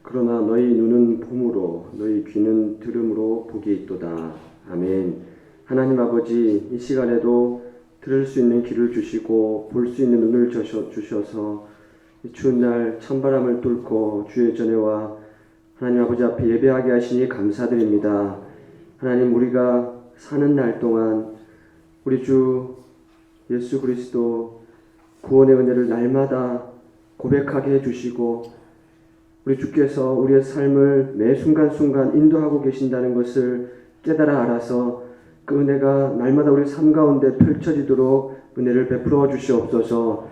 그러나 너희 눈은 봄으로 너희 귀는 들음으로 복이 있도다. 아멘. 하나님 아버지, 이 시간에도 들을 수 있는 귀를 주시고 볼 수 있는 눈을 주셔서 이 추운 날 찬바람을 뚫고 주의 전에와 하나님 아버지 앞에 예배하게 하시니 감사드립니다. 하나님, 우리가 사는 날 동안 우리 주 예수 그리스도 구원의 은혜를 날마다 고백하게 해주시고 우리 주께서 우리의 삶을 매 순간순간 인도하고 계신다는 것을 깨달아 알아서 그 은혜가 날마다 우리 삶 가운데 펼쳐지도록 은혜를 베풀어 주시옵소서.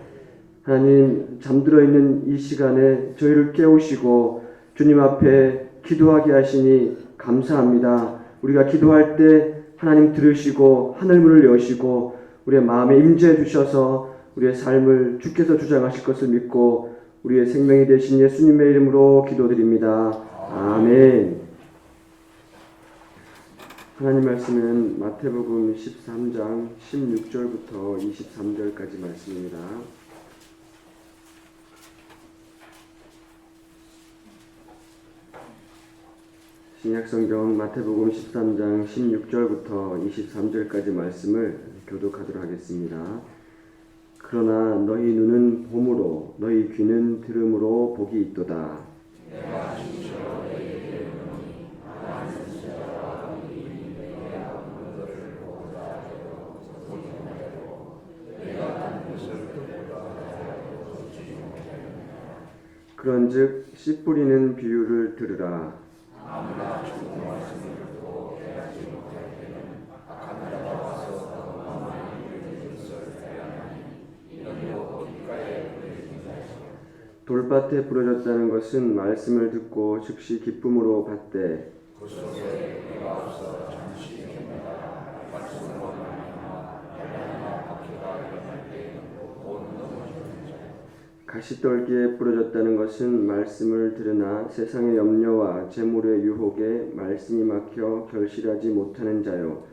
하나님, 잠들어 있는 이 시간에 저희를 깨우시고 주님 앞에 기도하게 하시니 감사합니다. 우리가 기도할 때 하나님 들으시고 하늘문을 여시고 우리의 마음에 임재해 주셔서 우리의 삶을 주께서 주장하실 것을 믿고 우리의 생명이 되신 예수님의 이름으로 기도드립니다. 아멘. 하나님 말씀은 마태복음 13장 16절부터 23절까지 말씀입니다. 신약성경 마태복음 13장 16절부터 23절까지 말씀을 교독하도록 하겠습니다. 그러나 너희 눈은 봄으로 너희 귀는 들음으로 복이 있도다. 그런즉 씨 뿌리는 비유를 들으라. 돌밭에 부러졌다는 것은 말씀을 듣고 즉시 기쁨으로 받되 가시떨기에 부러졌다는 것은 말씀을 들으나 세상의 염려와 재물의 유혹에 말씀이 막혀 결실하지 못하는 자요.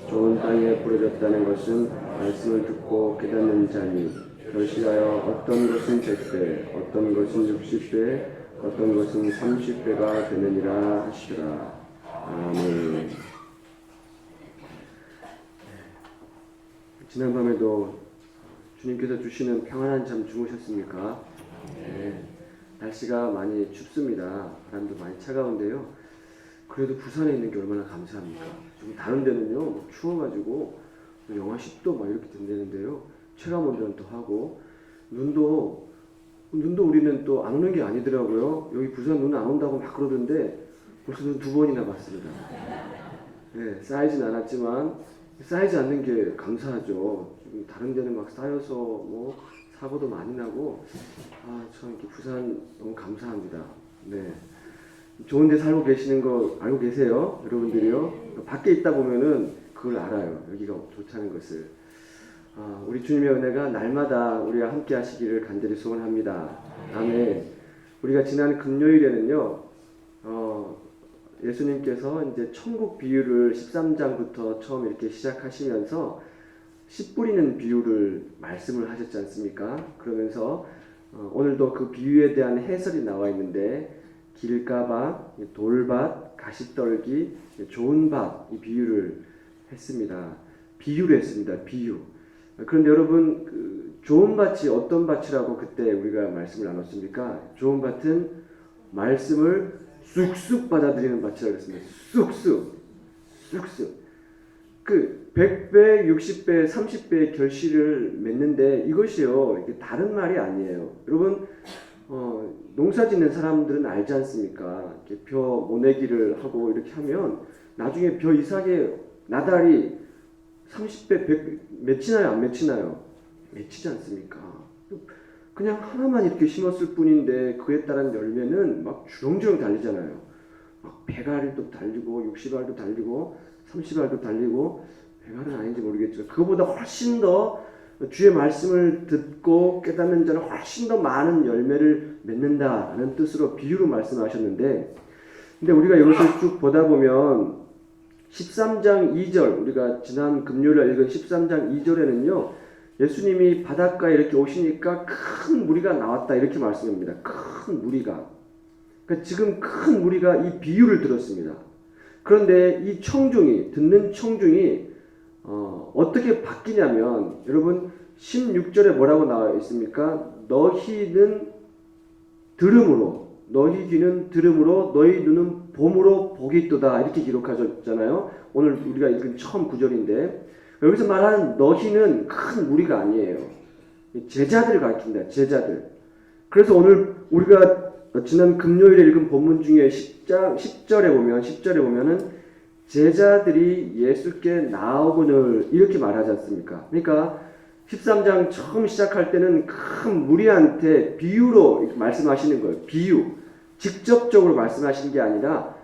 좋은 땅에 부러졌다는 것은 말씀을 듣고 깨닫는 자니 결실하여 어떤 것은 100배, 어떤 것은 60배, 어떤 것은 30배가 되느니라 하시더라. 아멘. 지난밤에도 주님께서 주시는 평안한 잠 주무셨습니까? 네. 날씨가 많이 춥습니다. 바람도 많이 차가운데요. 그래도 부산에 있는 게 얼마나 감사합니까? 좀 다른 데는요, 추워가지고 영하 10도 막 이렇게 된다는데요. 체감 온도는 또 하고 눈도 우리는 또 안 오는 게 아니더라고요. 여기 부산 눈 안 온다고 막 그러던데 벌써 눈 2번이나 봤습니다. 네, 쌓이진 않았지만 쌓이지 않는 게 감사하죠. 다른 데는 막 쌓여서 뭐 사고도 많이 나고 참 이렇게 부산 너무 감사합니다. 네, 좋은 데 살고 계시는 거 알고 계세요? 여러분들이요? 밖에 있다 보면은 그걸 알아요. 여기가 좋다는 것을. 우리 주님의 은혜가 날마다 우리와 함께 하시기를 간절히 소원합니다. 아멘. 우리가 지난 금요일에는요, 예수님께서 이제 천국 비유를 13장부터 처음 이렇게 시작하시면서 씨 뿌리는 비유를 말씀을 하셨지 않습니까? 그러면서 오늘도 그 비유에 대한 해설이 나와 있는데 길가밭, 돌밭, 가시떨기, 좋은 밭 이 비유를 했습니다. 비유를 했습니다. 비유. 그런데 여러분, 그 좋은 밭이 어떤 밭이라고 그때 우리가 말씀을 나눴습니까? 좋은 밭은 말씀을 쑥쑥 받아들이는 밭이라고 했습니다. 쑥쑥. 그 100배, 60배, 30배의 결실을 맺는데 이것이요, 이게 다른 말이 아니에요. 여러분, 농사 짓는 사람들은 알지 않습니까? 이렇게 벼 모내기를 하고 이렇게 하면 나중에 벼 이삭의 나달이 30배, 100배 맺히나요? 안 맺히나요? 맺히지 않습니까? 그냥 하나만 이렇게 심었을 뿐인데 그에 따른 열매는 막 주렁주렁 달리잖아요. 막 100알도 달리고 60알도 달리고 30알도 달리고 100알은 아닌지 모르겠지만 그거보다 훨씬 더 주의 말씀을 듣고 깨닫는 자는 훨씬 더 많은 열매를 맺는다는 뜻으로 비유로 말씀하셨는데, 근데 우리가 이것을 쭉 보다 보면 13장 2절, 우리가 지난 금요일에 읽은 13장 2절에는요 예수님이 바닷가에 이렇게 오시니까 큰 무리가 나왔다 이렇게 말씀합니다. 큰 무리가. 그러니까 지금 큰 무리가 이 비유를 들었습니다. 그런데 이 청중이, 듣는 청중이 어떻게 바뀌냐면, 여러분 16절에 뭐라고 나와 있습니까? 너희는 들음으로, 너희 귀는 들음으로, 너희 눈은 봄으로 복이 있도다, 이렇게 기록하셨잖아요. 오늘 우리가 읽은 처음 구절인데, 여기서 말하는 너희는 큰 무리가 아니에요. 제자들을 가리킨다. 제자들. 그래서 오늘 우리가 지난 금요일에 읽은 본문 중에 10절에 보면은 제자들이 예수께 나오거늘 이렇게 말하지 않습니까? 그러니까 13장 처음 시작할 때는 큰 무리한테 비유로 말씀하시는 거예요. 비유. 직접적으로 말씀하시는 게 아니라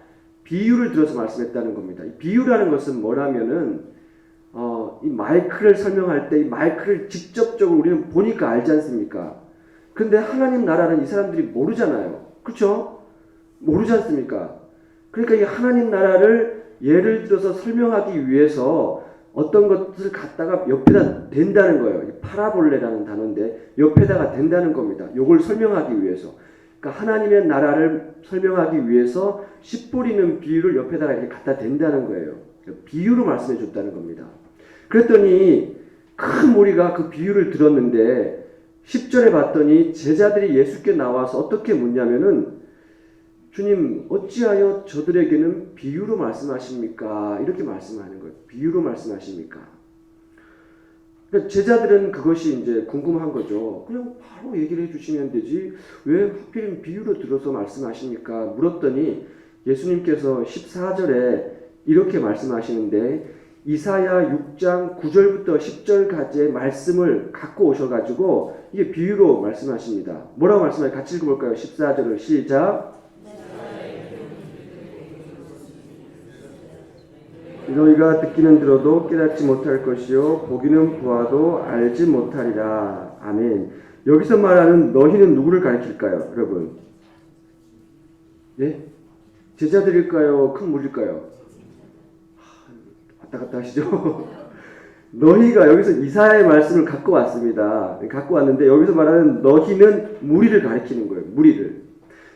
비유를 들어서 말씀했다는 겁니다. 이 비유라는 것은 뭐라면은 이 마이크를 설명할 때 이 마이크를 직접적으로 우리는 보니까 알지 않습니까? 근데 하나님 나라는 이 사람들이 모르잖아요. 그렇죠? 모르지 않습니까? 그러니까 이 하나님 나라를 예를 들어서 설명하기 위해서 어떤 것을 갖다가 옆에다 댄다는 거예요. 이 파라볼레라는 단어인데 옆에다가 댄다는 겁니다. 요걸 설명하기 위해서. 그러니까 하나님의 나라를 설명하기 위해서 씨 뿌리는 비유를 옆에다가 이렇게 갖다 댄다는 거예요. 비유로 말씀해 줬다는 겁니다. 그랬더니 큰 무리가 그 비유를 들었는데 10절에 봤더니 제자들이 예수께 나와서 어떻게 묻냐면은 주님 어찌하여 저들에게는 비유로 말씀하십니까? 이렇게 말씀하는 거예요. 비유로 말씀하십니까? 그러니까 제자들은 그것이 이제 궁금한 거죠. 그냥 바로 얘기를 해주시면 되지 왜 하필이면 비유로 들어서 말씀하십니까? 물었더니 예수님께서 14절에 이렇게 말씀하시는데 이사야 6장 9절부터 10절까지의 말씀을 갖고 오셔가지고 이게 비유로 말씀하십니다. 뭐라고 말씀하세요? 같이 읽어볼까요? 14절을 시작. 너희가 듣기는 들어도 깨닫지 못할 것이요 보기는 보아도 알지 못하리라. 아멘. 여기서 말하는 너희는 누구를 가리킬까요? 여러분. 예? 제자들일까요? 큰 무리일까요? 왔다 갔다 하시죠? 너희가 여기서 이사야의 말씀을 갖고 왔습니다. 갖고 왔는데 여기서 말하는 너희는 무리를 가리키는 거예요. 무리를.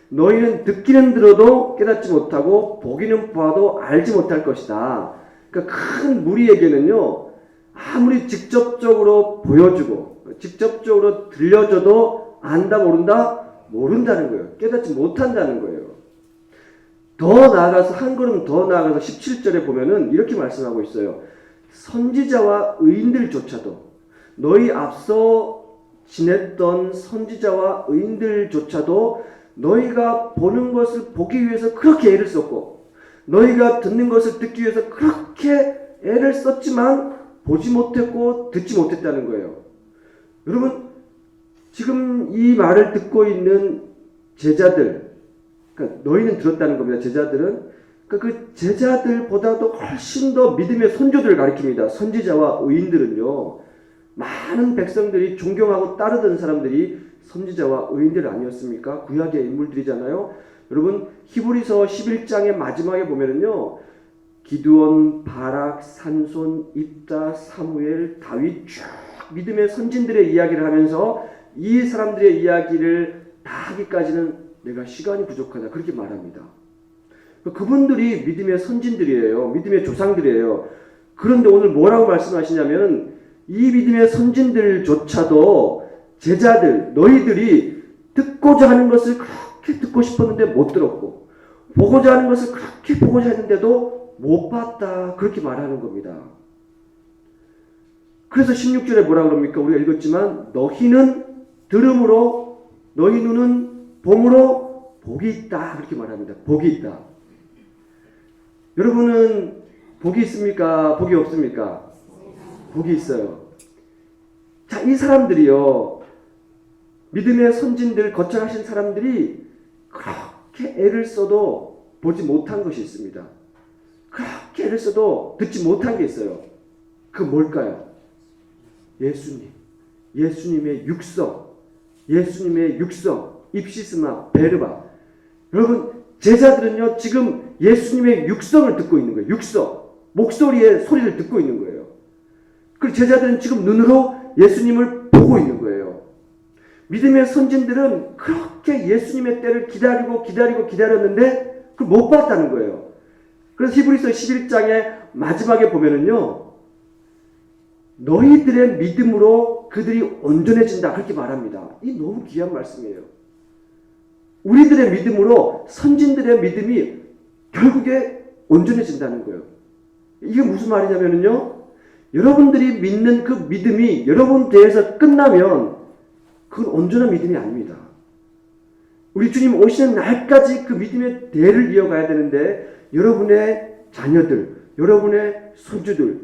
너희는 듣기는 들어도 깨닫지 못하고 보기는 봐도 알지 못할 것이다. 그러니까 큰 무리에게는요. 아무리 직접적으로 보여주고 직접적으로 들려줘도 안다 모른다? 모른다는 거예요. 깨닫지 못한다는 거예요. 더 나아가서 한 걸음 더 나아가서 17절에 보면은 이렇게 말씀하고 있어요. 선지자와 의인들조차도 너희 앞서 지냈던 선지자와 의인들조차도 너희가 보는 것을 보기 위해서 그렇게 애를 썼고 너희가 듣는 것을 듣기 위해서 그렇게 애를 썼지만 보지 못했고 듣지 못했다는 거예요. 여러분 지금 이 말을 듣고 있는 제자들, 그러니까 너희는 들었다는 겁니다. 제자들은 그러니까 그 제자들보다도 훨씬 더 믿음의 선조들을 가리킵니다. 선지자와 의인들은요. 많은 백성들이 존경하고 따르던 사람들이 선지자와 의인들 아니었습니까? 구약의 인물들이잖아요. 여러분 히브리서 11장의 마지막에 보면은요. 기드온, 바락, 산손, 입다, 사무엘, 다윗 쭉 믿음의 선진들의 이야기를 하면서 이 사람들의 이야기를 다 하기까지는 내가 시간이 부족하다 그렇게 말합니다. 그분들이 믿음의 선진들이에요. 믿음의 조상들이에요. 그런데 오늘 뭐라고 말씀하시냐면 이 믿음의 선진들조차도 제자들 너희들이 듣고자 하는 것을 그렇게 듣고 싶었는데 못 들었고 보고자 하는 것을 그렇게 보고자 했는데도 못 봤다 그렇게 말하는 겁니다. 그래서 16절에 뭐라 그럽니까? 우리가 읽었지만 너희는 들음으로 너희 눈은 봄으로 복이 있다 그렇게 말합니다. 복이 있다. 여러분은 복이 있습니까? 복이 없습니까? 복이 있어요. 자, 이 사람들이요. 믿음의 선진들 거쳐가신 사람들이 그렇게 애를 써도 보지 못한 것이 있습니다. 그렇게 애를 써도 듣지 못한 게 있어요. 그 뭘까요? 예수님. 예수님의 육성. 예수님의 육성. 입시스마, 베르바. 여러분 제자들은요 지금 예수님의 육성을 듣고 있는 거예요. 육성. 목소리의 소리를 듣고 있는 거예요. 그리고 제자들은 지금 눈으로 예수님을 보고 있는 거예요. 믿음의 선진들은 그렇게 예수님의 때를 기다렸는데 그걸 못 봤다는 거예요. 그래서 히브리서 11장의 마지막에 보면은요, 너희들의 믿음으로 그들이 온전해진다 그렇게 말합니다. 이 너무 귀한 말씀이에요. 우리들의 믿음으로 선진들의 믿음이 결국에 온전해진다는 거예요. 이게 무슨 말이냐면요, 여러분들이 믿는 그 믿음이 여러분 대해서 끝나면 그건 온전한 믿음이 아닙니다. 우리 주님 오시는 날까지 그 믿음의 대를 이어가야 되는데 여러분의 자녀들, 여러분의 손주들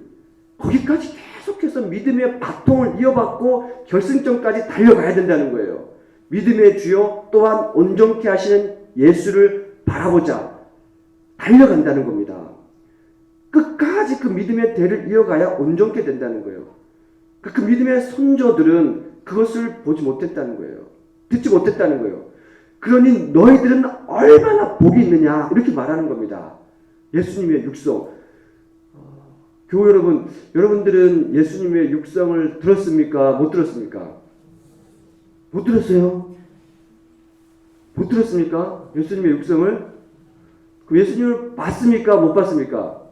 거기까지 계속해서 믿음의 바통을 이어받고 결승점까지 달려가야 된다는 거예요. 믿음의 주요 또한 온전케 하시는 예수를 바라보자 달려간다는 겁니다. 끝까지 그 믿음의 대를 이어가야 온전케 된다는 거예요. 그 믿음의 선조들은 그것을 보지 못했다는 거예요. 듣지 못했다는 거예요. 그러니 너희들은 얼마나 복이 있느냐 이렇게 말하는 겁니다. 예수님의 육성. 교우 여러분, 여러분들은 예수님의 육성을 들었습니까? 못 들었습니까? 못 들었어요? 못 들었습니까? 예수님의 육성을? 그 예수님을 봤습니까? 못 봤습니까?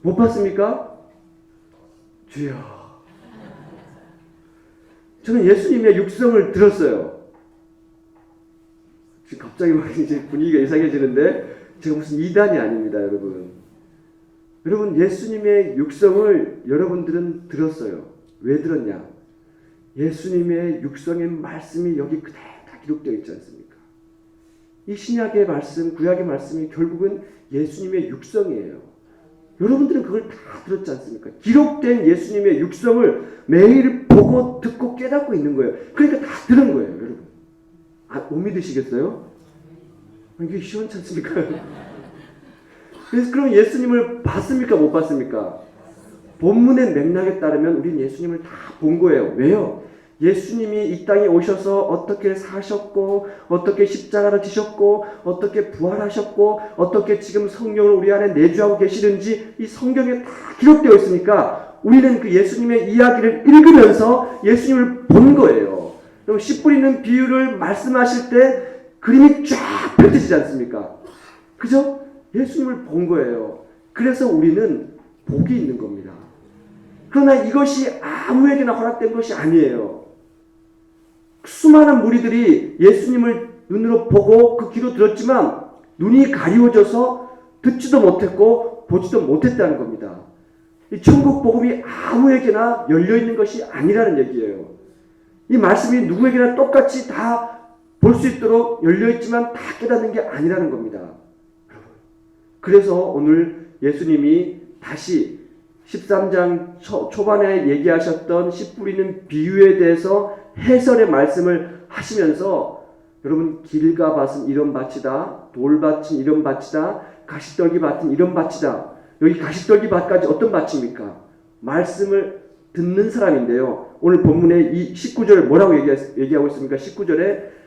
못 봤습니까? 주여. 저는 예수님의 육성을 들었어요. 지금 갑자기 막 이제 분위기가 이상해지는데 제가 무슨 이단이 아닙니다, 여러분. 여러분, 예수님의 육성을 여러분들은 들었어요. 왜 들었냐? 예수님의 육성의 말씀이 여기 그대로 다 기록되어 있지 않습니까? 이 신약의 말씀, 구약의 말씀이 결국은 예수님의 육성이에요. 여러분들은 그걸 다 들었지 않습니까? 기록된 예수님의 육성을 매일 보고 듣고 깨닫고 있는 거예요. 그러니까 다 들은 거예요, 여러분. 못 믿으시겠어요? 이게 시원치 않습니까? 그래서 그럼 예수님을 봤습니까? 못 봤습니까? 본문의 맥락에 따르면 우리는 예수님을 다 본 거예요. 왜요? 예수님이 이 땅에 오셔서 어떻게 사셨고, 어떻게 십자가를 지셨고, 어떻게 부활하셨고, 어떻게 지금 성령을 우리 안에 내주하고 계시는지 이 성경에 다 기록되어 있으니까 우리는 그 예수님의 이야기를 읽으면서 예수님을 본 거예요. 그럼 씨 뿌리는 비유를 말씀하실 때 그림이 쫙 펼쳐지지 않습니까? 그죠? 예수님을 본 거예요. 그래서 우리는 복이 있는 겁니다. 그러나 이것이 아무에게나 허락된 것이 아니에요. 수많은 무리들이 예수님을 눈으로 보고 그 귀로 들었지만 눈이 가리워져서 듣지도 못했고 보지도 못했다는 겁니다. 이 천국 복음이 아무에게나 열려있는 것이 아니라는 얘기예요. 이 말씀이 누구에게나 똑같이 다 볼 수 있도록 열려있지만 다 깨닫는 게 아니라는 겁니다. 그래서 오늘 예수님이 다시 13장 초반에 얘기하셨던 씨 뿌리는 비유에 대해서 해설의 말씀을 하시면서 여러분, 길가 밭은 이런 밭이다, 돌밭은 이런 밭이다, 가시떨기 밭은 이런 밭이다. 여기 가시떨기 밭까지 어떤 밭입니까? 말씀을 듣는 사람인데요. 오늘 본문에 이 19절에 뭐라고 얘기하고 있습니까? 19절에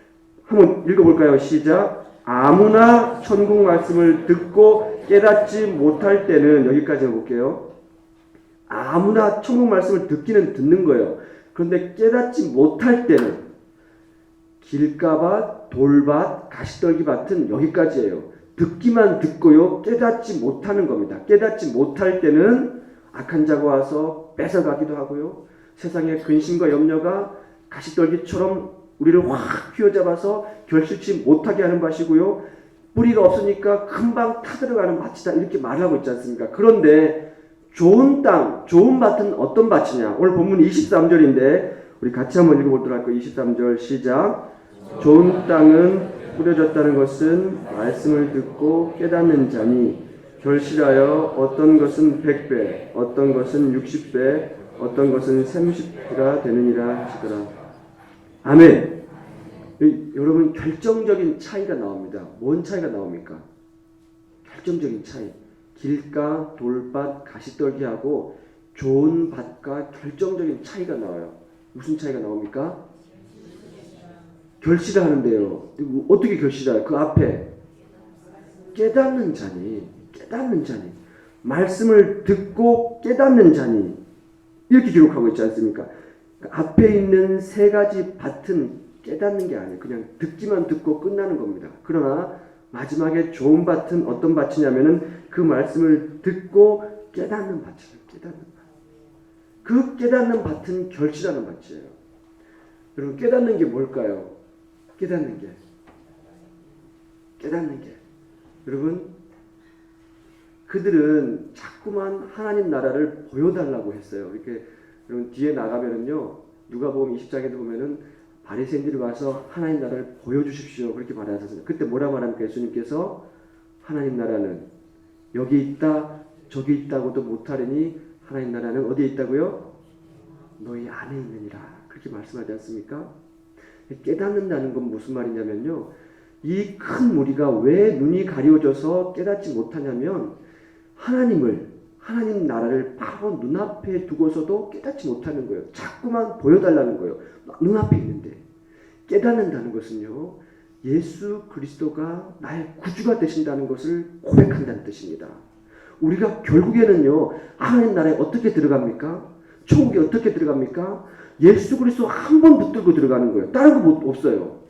한번 읽어볼까요? 시작. 아무나 천국 말씀을 듣고 깨닫지 못할 때는, 여기까지 해볼게요. 아무나 천국 말씀을 듣기는 듣는 거예요. 그런데 깨닫지 못할 때는 길가밭, 돌밭, 가시떨기 밭은 여기까지예요. 듣기만 듣고요, 깨닫지 못하는 겁니다. 깨닫지 못할 때는 악한 자가 와서 뺏어가기도 하고요, 세상의 근심과 염려가 가시떨기처럼 우리를 확 휘어잡아서 결실치 못하게 하는 밭이고요, 뿌리가 없으니까 금방 타들어가는 밭이다, 이렇게 말하고 있지 않습니까? 그런데 좋은 땅, 좋은 밭은 어떤 밭이냐? 오늘 본문 23절인데 우리 같이 한번 읽어보도록 할까요? 23절 시작. 좋은 땅은 뿌려졌다는 것은 말씀을 듣고 깨닫는 자니 결실하여 어떤 것은 100배, 어떤 것은 60배, 어떤 것은 30배가 되느니라 하시더라. 아멘. 여러분, 결정적인 차이가 나옵니다. 뭔 차이가 나옵니까? 결정적인 차이. 길가, 돌밭, 가시떨기하고 좋은 밭과 결정적인 차이가 나와요. 무슨 차이가 나옵니까? 결실을 하는데요. 어떻게 결실해요? 그 앞에 깨닫는 자니, 깨닫는 자니, 말씀을 듣고 깨닫는 자니, 이렇게 기록하고 있지 않습니까? 앞에 있는 세 가지 밭은 깨닫는 게 아니에요. 그냥 듣기만 듣고 끝나는 겁니다. 그러나 마지막에 좋은 밭은 어떤 밭이냐면은 그 말씀을 듣고 깨닫는 밭이에요. 깨닫는 밭. 그 깨닫는 밭은 결실하는 밭이에요. 여러분, 깨닫는 게 뭘까요? 깨닫는 게. 여러분, 그들은 자꾸만 하나님 나라를 보여달라고 했어요. 이렇게 여러분 뒤에 나가면은요, 누가복음 20장에도 보면은 바리새인들이 와서 하나님 나라를 보여주십시오 그렇게 말하셨어요. 그때 뭐라 말합니까? 예수님께서 하나님 나라는 여기 있다 저기 있다고도 못하려니 하나님 나라는 어디에 있다고요? 너희 안에 있느니라 그렇게 말씀하지 않습니까? 깨닫는다는 건 무슨 말이냐면요, 이 큰 무리가 왜 눈이 가려져서 깨닫지 못하냐면 하나님 나라를 바로 눈앞에 두고서도 깨닫지 못하는 거예요. 자꾸만 보여달라는 거예요. 눈앞에 있는데. 깨닫는다는 것은요, 예수 그리스도가 나의 구주가 되신다는 것을 고백한다는 뜻입니다. 우리가 결국에는요, 하나님 나라에 어떻게 들어갑니까? 천국에 어떻게 들어갑니까? 예수 그리스도 한 번 붙들고 들어가는 거예요. 다른 거 없어요.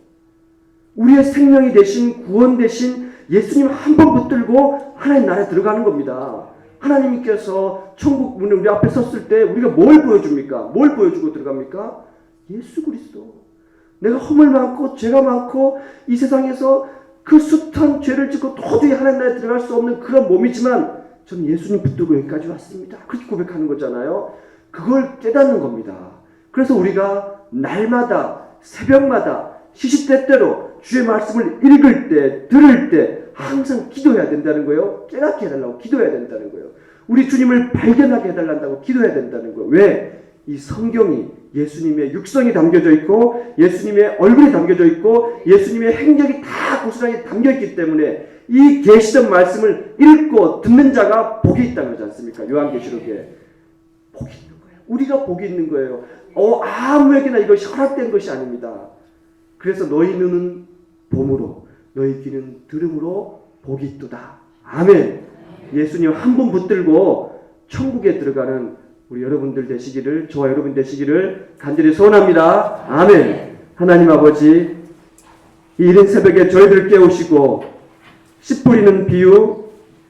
우리의 생명이 되신 구원 되신 예수님 한 번 붙들고 하나님 나라에 들어가는 겁니다. 하나님께서 천국 문에 우리 앞에 섰을 때 우리가 뭘 보여줍니까? 뭘 보여주고 들어갑니까? 예수 그리스도. 내가 허물 많고 죄가 많고 이 세상에서 그 숱한 죄를 짓고 도저히 하나님 나라에 들어갈 수 없는 그런 몸이지만 저는 예수님 붙들고 여기까지 왔습니다. 그렇게 고백하는 거잖아요. 그걸 깨닫는 겁니다. 그래서 우리가 날마다 새벽마다 시시때때로 주의 말씀을 읽을 때 들을 때 항상 기도해야 된다는 거예요. 깨닫게 해달라고 기도해야 된다는 거예요. 우리 주님을 발견하게 해달란다고 기도해야 된다는 거예요. 왜? 이 성경이 예수님의 육성이 담겨져 있고 예수님의 얼굴이 담겨져 있고 예수님의 행적이 다 고스란히 담겨있기 때문에 이 계시된 말씀을 읽고 듣는 자가 복이 있다는 거지 않습니까? 요한계시록에 복이 있는 거예요. 우리가 복이 있는 거예요. 아무에게나 이것이 허락된 것이 아닙니다. 그래서 너희 눈은 봄으로 너희 귀는 들음으로 복이 있도다. 아멘. 예수님 한 번 붙들고 천국에 들어가는 우리 여러분들 되시기를, 저와 여러분 되시기를 간절히 소원합니다. 아멘. 하나님 아버지, 이 이른 새벽에 저희들을 깨우시고 씨 뿌리는 비유,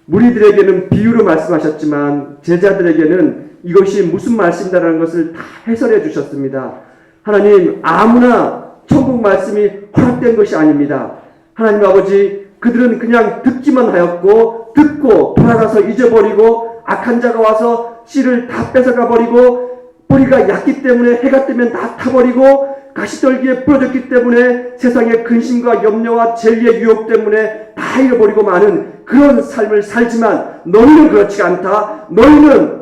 무리들에게는 비유로 말씀하셨지만 제자들에게는 이것이 무슨 말씀이다라는 것을 다 해설해 주셨습니다. 하나님, 아무나 천국 말씀이 허락된 것이 아닙니다. 하나님 아버지, 그들은 그냥 듣기만 하였고 듣고 돌아가서 잊어버리고 악한 자가 와서 씨를 다 뺏어가 버리고 뿌리가 얕기 때문에 해가 뜨면 다 타버리고 가시떨기에 부러졌기 때문에 세상의 근심과 염려와 진리의 유혹 때문에 다 잃어버리고 마는 그런 삶을 살지만 너희는 그렇지 않다. 너희는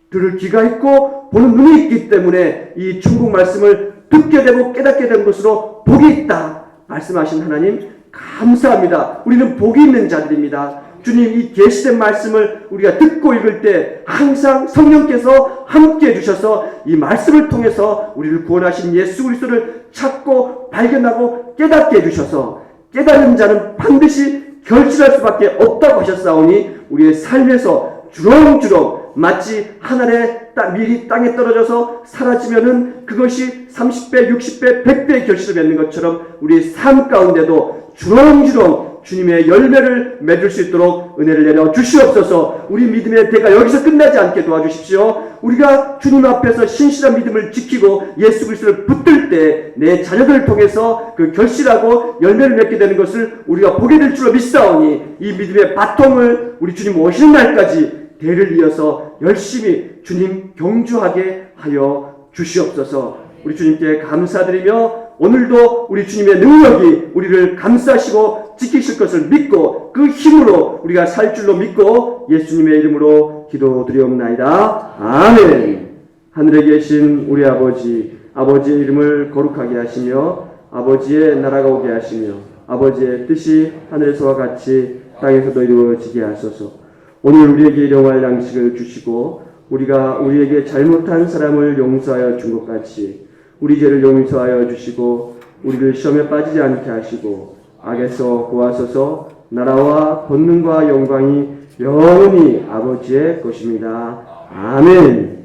들을 귀가 있고 보는 눈이 있기 때문에 이 천국 말씀을 듣게 되고 깨닫게 된 것으로 복이 있다 말씀하신 하나님 감사합니다. 우리는 복이 있는 자들입니다. 주님, 이 계시된 말씀을 우리가 듣고 읽을 때 항상 성령께서 함께 해주셔서 이 말씀을 통해서 우리를 구원하신 예수 그리스도를 찾고 발견하고 깨닫게 해주셔서 깨닫는 자는 반드시 결실할 수밖에 없다고 하셨사오니 우리의 삶에서 주렁주렁 마치 하늘의 밀이 땅에 떨어져서 사라지면은 그것이 30배, 60배, 100배의 결실을 맺는 것처럼 우리의 삶 가운데도 주렁주렁 주님의 열매를 맺을 수 있도록 은혜를 내려 주시옵소서. 우리 믿음의 대가 여기서 끝나지 않게 도와주십시오. 우리가 주님 앞에서 신실한 믿음을 지키고 예수 그리스도를 붙들 때 내 자녀들을 통해서 그 결실하고 열매를 맺게 되는 것을 우리가 보게 될 줄로 믿사오니 이 믿음의 바통을 우리 주님 오시는 날까지 대를 이어서 열심히 주님 경주하게 하여 주시옵소서. 우리 주님께 감사드리며 오늘도 우리 주님의 능력이 우리를 감싸시고 지키실 것을 믿고 그 힘으로 우리가 살 줄로 믿고 예수님의 이름으로 기도드리옵나이다. 아멘. 하늘에 계신 우리 아버지, 아버지의 이름을 거룩하게 하시며 아버지의 나라가 오게 하시며 아버지의 뜻이 하늘에서와 같이 땅에서도 이루어지게 하소서. 오늘 우리에게 일용할 양식을 주시고 우리가 우리에게 잘못한 사람을 용서하여 준 것 같이 우리 죄를 용서하여 주시고 우리를 시험에 빠지지 않게 하시고 악에서 구하소서. 나라와 권능과 영광이 영원히 아버지의 것입니다. 아멘.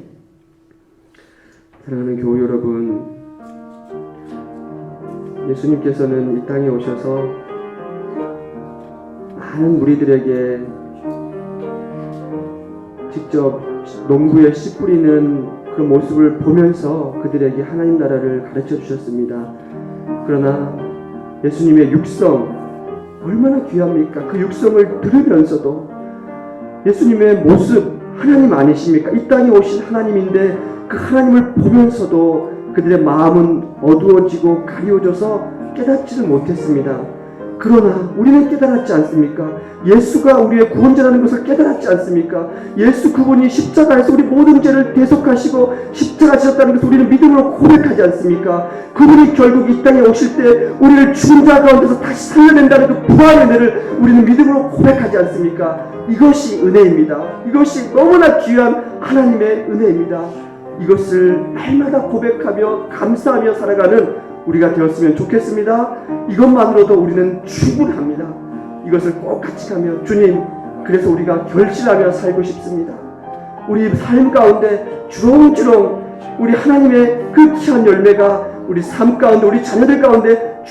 사랑하는 교우 여러분, 예수님께서는 이 땅에 오셔서 많은 무리들에게 직접 농부에 씨 뿌리는 그런 모습을 보면서 그들에게 하나님 나라를 가르쳐 주셨습니다. 그러나 예수님의 육성 얼마나 귀합니까? 그 육성을 들으면서도 예수님의 모습 하나님 아니십니까? 이 땅에 오신 하나님인데 그 하나님을 보면서도 그들의 마음은 어두워지고 가리워져서 깨닫지를 못했습니다. 그러나 우리는 깨달았지 않습니까? 예수가 우리의 구원자라는 것을 깨달았지 않습니까? 예수 그분이 십자가에서 우리 모든 죄를 대속하시고 십자가 지셨다는 것을 우리는 믿음으로 고백하지 않습니까? 그분이 결국 이 땅에 오실 때 우리를 죽은 자 가운데서 다시 살려낸다는 그 부활의 은혜를 우리는 믿음으로 고백하지 않습니까? 이것이 은혜입니다. 이것이 너무나 귀한 하나님의 은혜입니다. 이것을 날마다 고백하며 감사하며 살아가는 우리가 되었으면 좋겠습니다. 이것만으로도 우리는 충분합니다. 이것을 꼭 같이 가며 주님, 그래서 우리가 결실하며 살고 싶습니다. 우리 삶 가운데 주렁주렁 우리 하나님의 그 귀한 열매가 우리 삶 가운데 우리 자녀들 가운데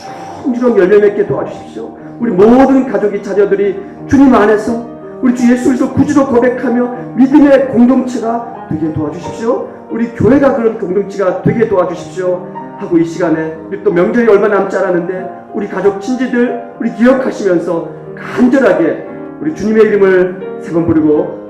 주렁주렁 열매 맺게 도와주십시오. 우리 모든 가족이 자녀들이 주님 안에서 우리 주 예수 그리스도 구주로 고백하며 믿음의 공동체가 되게 도와주십시오. 우리 교회가 그런 공동체가 되게 도와주십시오. 하고 이 시간에 우리 또 명절이 얼마 남지 않았는데 우리 가족 친지들 우리 기억하시면서 간절하게 우리 주님의 이름을 세 번 부르고